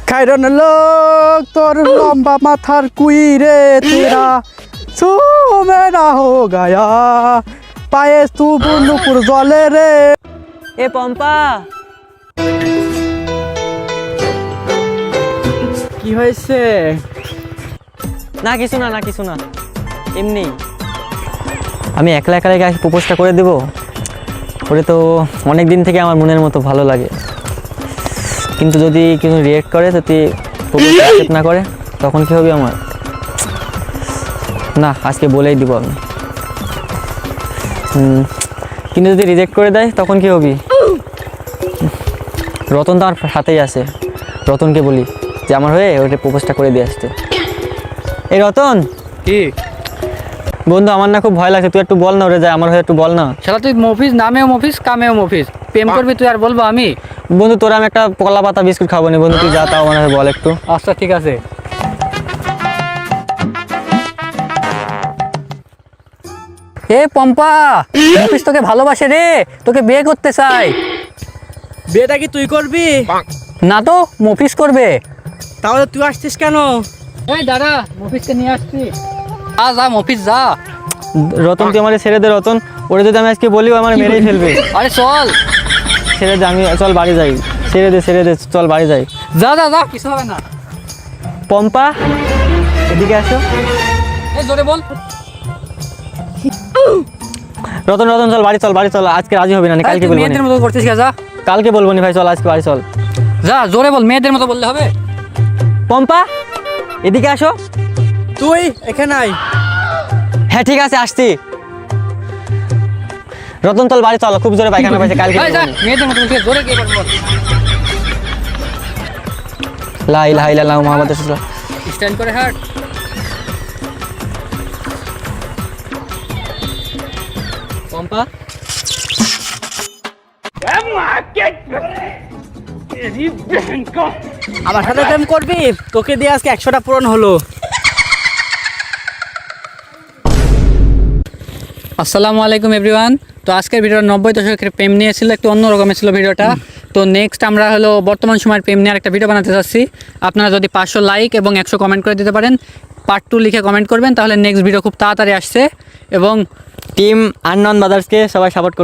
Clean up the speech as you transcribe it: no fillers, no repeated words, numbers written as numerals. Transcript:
খাইরন লোক তোর লম্বা মাথার কুই রে তেরা সুমে না হো গায়া পায়ে তু বুনুপুর জলে রে। এ পম্পা, কি হয়েছে? না কিছু না, না কিছু না, এমনি আমি একলা একলা প্রপোজটা করে দেবো। ওরে তো অনেক দিন থেকে আমার মনের মতো ভালো লাগে, কিন্তু যদি কিছু রিয়েক্ট করে, যদি প্রপোজ অ্যাকসেপ্ট না করে, তখন কি হবে আমার? না, আজকে বলেই দিব আমি। কিন্তু যদি রিজেক্ট করে দেয় তখন কি হবে? রতন তো আমার সাথেই আছে, রতনকে বলি যে আমার হয়ে ওটা প্রপোজটা করে দিয়ে আসতে। এই রতন, কি বন্ধু আমার না খুব ভয় লাগছে, তুই একটু বল না ওরে, যায় আমার হয়ে একটু বল না। শালা তুই মফিস, নামেও মফিস কামেও মফিস, প্রেম করবি তুই আর বলবো আমি? বন্ধু তোরা আমি একটা কলা পাতা বিস্কুট খাবো না বন্ধু, তুই যা তাও আমার হয়ে বল একটু। আচ্ছা ঠিক আছে। এ পম্পা, মফিস তোকে ভালোবাসে রে, তোকে বিয়ে করতে চাই। বিয়েটা কি তুই করবি? না তো, মফিস করবে। তাহলে তুই আসছিস কেন? এই দাঁড়া, মফিসকে নিয়ে আসছি। যা যা মফিস যা। রতন তুই আমার ছেড়ে দে রতন, ওরে যদি আমি আজকে বলি ও আমার মেরেই ফেলবে। আরে চল, ছেড়ে দে, আমি চল বাড়ি যাই। ছেড়ে দে, চল বাড়ি যাই। যা যা যা, কিছু হবে না। পম্পা এদিকে আসো। এই জোরে বল। রতন চল বাড়ি চল, আজকে রাজি হবি না, কালকে বলবো। মেয়েদের মতো করছিস কে? যা, কালকে বলবো নি ভাই, চল আজকে বাড়ি চল। যা জোরে বল, মেয়েদের মতো বললে হবে? পম্পা এদিকে আসো। তুই এখানে আয়। হ্যাঁ ঠিক আছে, আসছি। রতন চল বাড়ি চল, খুব জোরে পায়খানা পাইছে, কালকে এই যা, বলবো নি। মেয়েদের মতো বলছিস, জোরে কে বল। লা ইলাহা ইল্লাল্লাহু মুহাম্মাদুর রাসূলুল্লাহ। স্ট্যান্ড করে হাঁট। পম্পা আমার সাথে প্রেম করবি? তোকে দিয়ে আজকে 100টা পূরণ হলো। আসসালামু আলাইকুম এভরিওয়ান। তো আজকের ভিডিওটা 90 দশকের প্রেম নিয়ে ছিল, একটু অন্য রকমের ছিল ভিডিওটা। তো নেক্সট আমরা হলো বর্তমান সময়ের প্রেম নিয়ে একটা ভিডিও বানাতে চাচ্ছি। আপনারা যদি 500 লাইক এবং 100 কমেন্ট করে দিতে পারেন, পার্ট 2 লিখে কমেন্ট করবেন, তাহলে নেক্সট ভিডিও খুব তাড়াতাড়ি আসছে। এবং টিম আননন ব্রাদার্সকে সবাই সাপোর্ট